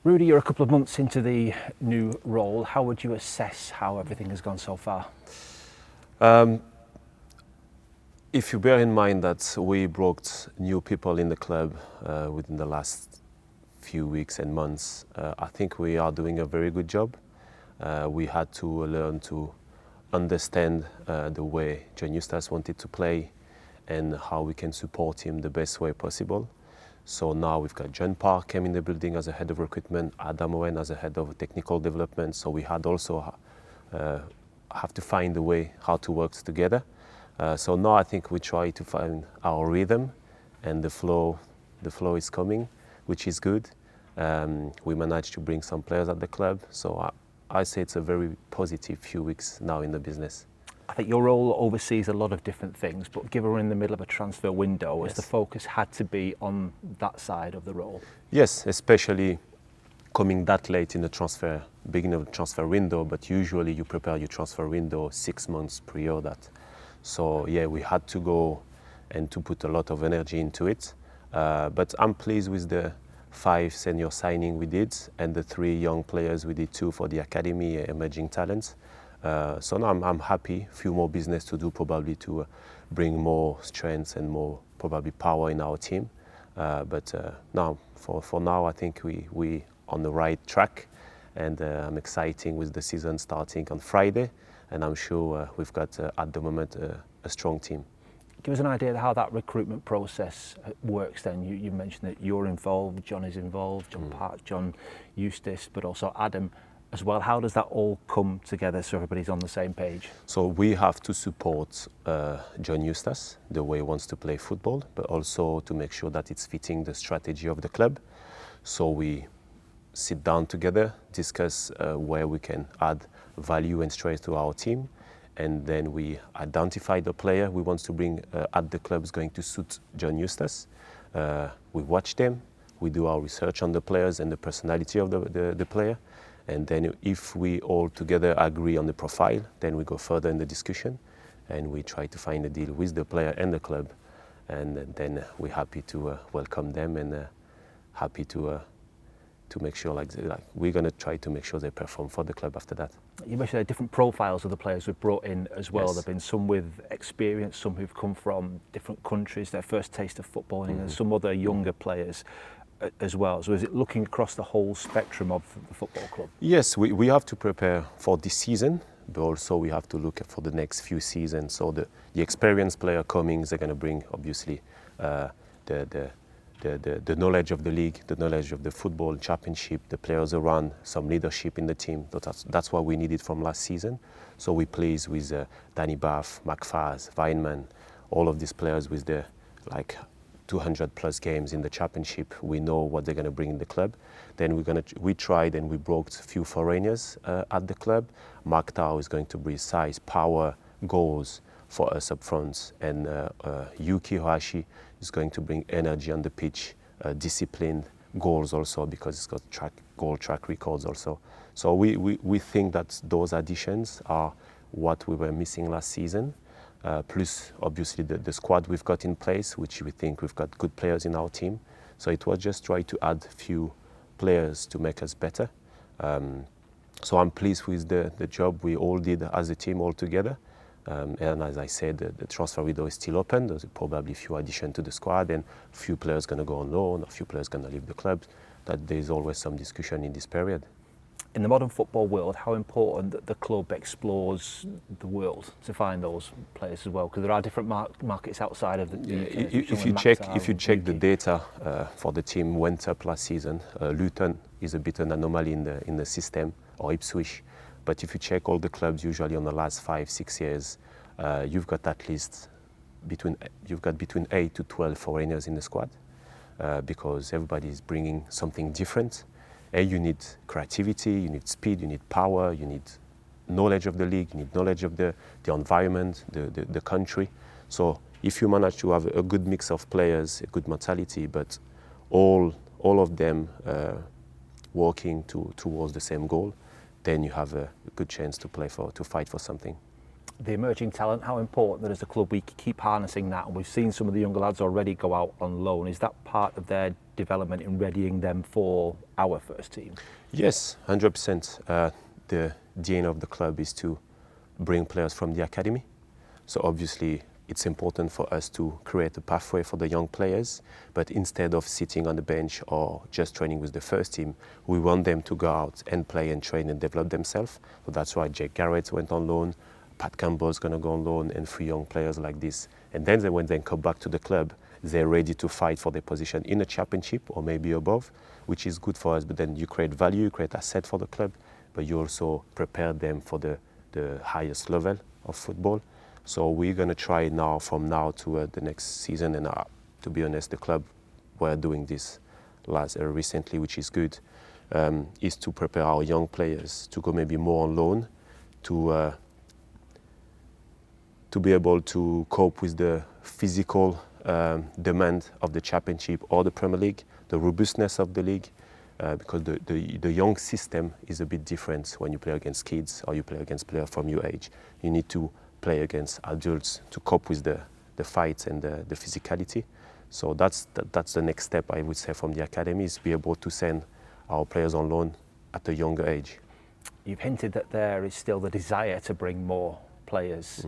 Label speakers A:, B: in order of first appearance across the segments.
A: Rudy, you're a couple of months into the new role. How would you assess how everything has gone so far?
B: If you bear in mind that we brought new people in the club within the last few weeks and months, I think we are doing a very good job. We had to learn to understand the way John Eustace wanted to play and how we can support him the best way possible. So now we've got John Park came in the building as a head of recruitment, Adam Owen as a head of technical development. So we had also have to find a way how to work together. So now I think we try to find our rhythm, and the flow is coming, which is good. We managed to bring some players at the club, so I say it's a very positive few weeks now in the business.
A: I think your role oversees a lot of different things, but given we're in the middle of a transfer window,
B: Yes.
A: has the focus had to be on that side of the role?
B: Yes, especially coming that late in the beginning of the transfer window, but usually you prepare your transfer window 6 months prior that. So yeah, we had to go and to put a lot of energy into it. But I'm pleased with the 5 senior signing we did and the 3 young players we did too for the academy, emerging talents. So now I'm happy. Few more business to do probably to bring more strength and more probably power in our team. But now for now I think we on the right track, and I'm excited with the season starting on Friday, and I'm sure we've got at the moment a strong team.
A: Give us an idea of how that recruitment process works then. You mentioned that you're involved, John is involved, John Park, John Eustace, but also Adam as well. How does that all come together so everybody's on the same page?
B: So we have to support John Eustace, the way he wants to play football, but also to make sure that it's fitting the strategy of the club. So we sit down together, discuss where we can add value and strength to our team, and then we identify the player we want to bring at the club is going to suit John Eustace. We watch them, we do our research on the players and the personality of the player, and then if we all together agree on the profile, then we go further in the discussion and we try to find a deal with the player and the club, and then we're happy to welcome them and happy to make sure like we're going to try to make sure they perform for the club after that.
A: You mentioned there are different profiles of the players we've brought in as well.
B: Yes.
A: There have been some with experience, some who've come from different countries, their first taste of football, and some other younger players as well. So is it looking across the whole spectrum of the football club?
B: Yes, we have to prepare for this season, but also we have to look for the next few seasons. So the experienced player coming, they're going to bring obviously the knowledge of the league, the knowledge of the football championship, the players around, some leadership in the team. That's what we needed from last season. So we pleased with Danny Bath, McFaz, Weinman, all of these players with the 200 plus games in the championship. We know what they're going to bring in the club. Then we tried and we brought a few foreigners at the club. Mark Tao is going to bring size, power, goals for us up front, and Yuki Hoashi is going to bring energy on the pitch, discipline, goals also, because it's got goal track records also. So we think that those additions are what we were missing last season. Plus obviously the squad we've got in place, which we think we've got good players in our team. So it was just try to add a few players to make us better. So I'm pleased with the job we all did as a team all together. And as I said, the transfer window is still open. There's probably a few additions to the squad, and a few players going to go on loan, a few players going to leave the club. That there's always some discussion in this period.
A: In the modern football world, how important that the club explores the world to find those players as well? Because there are different markets outside of the UK.
B: If you check the data for the team went up last season, Luton is a bit an anomaly in the system, or Ipswich. But if you check all the clubs, usually on the last 5-6 years, you've got at least between 8 to 12 foreigners in the squad, because everybody is bringing something different. And you need creativity, you need speed, you need power, you need knowledge of the league, you need knowledge of the environment, the country. So if you manage to have a good mix of players, a good mentality, but all of them working towards the same goal, then you have a good chance to fight for something.
A: The emerging talent, how important that as a club we keep harnessing that, and we've seen some of the younger lads already go out on loan. Is that part of their development in readying them for our first team?
B: Yes, 100%. The DNA of the club is to bring players from the academy. So obviously it's important for us to create a pathway for the young players, but instead of sitting on the bench or just training with the first team, we want them to go out and play and train and develop themselves. So that's why Jake Garrett went on loan, Pat Campbell's going to go on loan, and 3 young players like this. And then when they come back to the club, they're ready to fight for their position in a championship or maybe above, which is good for us. But then you create value, you create asset for the club, but you also prepare them for the highest level of football. So we're going to try now, from now to the next season, and to be honest, the club were doing this recently, which is good, is to prepare our young players to go maybe more on loan, to be able to cope with the physical demand of the championship or the Premier League, the robustness of the league, because the young system is a bit different when you play against kids or you play against players from your age. You need to play against adults to cope with the fights and the physicality. So that's the next step, I would say, from the academy, is be able to send our players on loan at a younger age.
A: You've hinted that there is still the desire to bring more players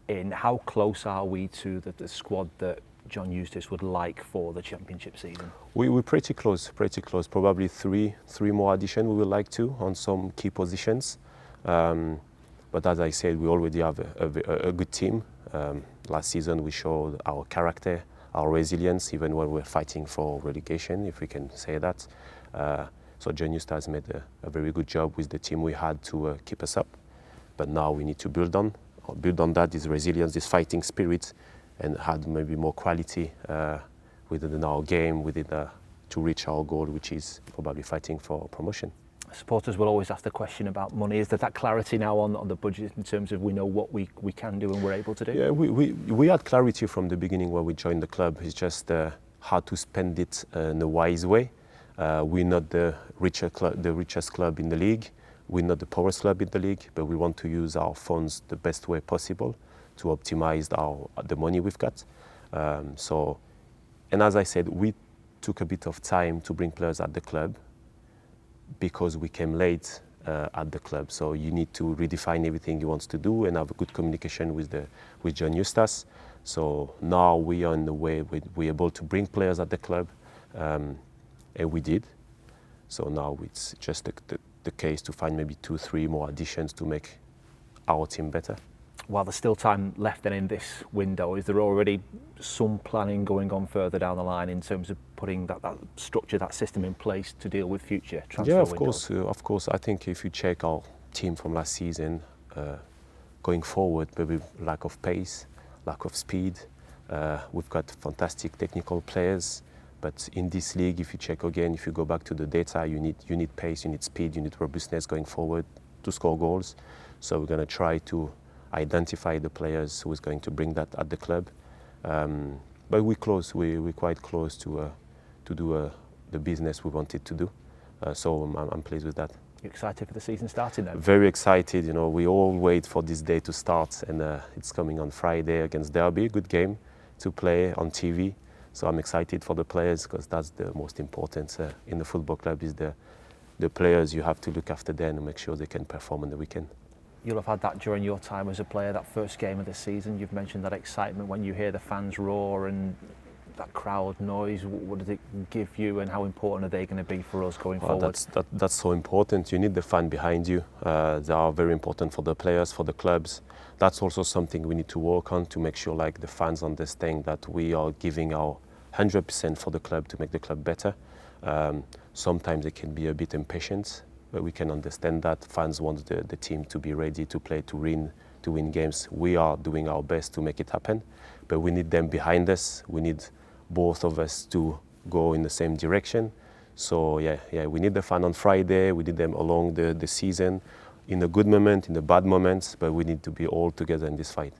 A: in. How close are we to the squad that John Eustace would like for the championship season? We're
B: pretty close. Probably three more additions we would like to on some key positions. But as I said, we already have a good team. Last season we showed our character, our resilience, even when we're fighting for relegation, if we can say that. So John Eustace made a very good job with the team we had to keep us up. But now we need to build on that, this resilience, this fighting spirit, and had maybe more quality within our game, to reach our goal, which is probably fighting for promotion.
A: Supporters will always ask the question about money. Is there that clarity now on the budget in terms of we know what we can do and we're able to do?
B: Yeah, we had clarity from the beginning when we joined the club. It's just how to spend it in a wise way. We're not the richest club in the league. We're not the poorest club in the league, but we want to use our funds the best way possible to optimize the money we've got. And as I said, we took a bit of time to bring players at the club, because we came late at the club. So you need to redefine everything you want to do and have a good communication with John Eustace. So now we are in the way we're able to bring players at the club, and we did. So now it's just the case to find maybe 2-3 more additions to make our team better.
A: While there's still time left then in this window, is there already some planning going on further down the line in terms of putting that structure, that system in place to deal with future transfer windows?
B: Yeah, of course. I think if you check our team from last season, going forward, maybe lack of pace, lack of speed. We've got fantastic technical players, but in this league, if you check again, if you go back to the data, you need pace, you need speed, you need robustness going forward to score goals. So we're going to try to identify the players who is going to bring that at the club. But we're quite close to do the business we wanted to do. So I'm pleased with that.
A: You're excited for the season starting then?
B: Very excited. You know, we all wait for this day to start, and it's coming on Friday against Derby. A good game to play on TV. So I'm excited for the players, because that's the most important in the football club, is the players. You have to look after them and make sure they can perform on the weekend.
A: You'll have had that during your time as a player, that first game of the season. You've mentioned that excitement when you hear the fans roar and that crowd noise. What does it give you, and how important are they going to be for us going forward?
B: That's so important. You need the fan behind you. They are very important for the players, for the clubs. That's also something we need to work on, to make sure like the fans understand that we are giving our 100% for the club to make the club better. Sometimes they can be a bit impatient, but we can understand that fans want the team to be ready to play, to win games. We are doing our best to make it happen, but we need them behind us. We need both of us to go in the same direction. So yeah, we need the fan on Friday. We need them along the season, in the good moment, in the bad moments, but we need to be all together in this fight.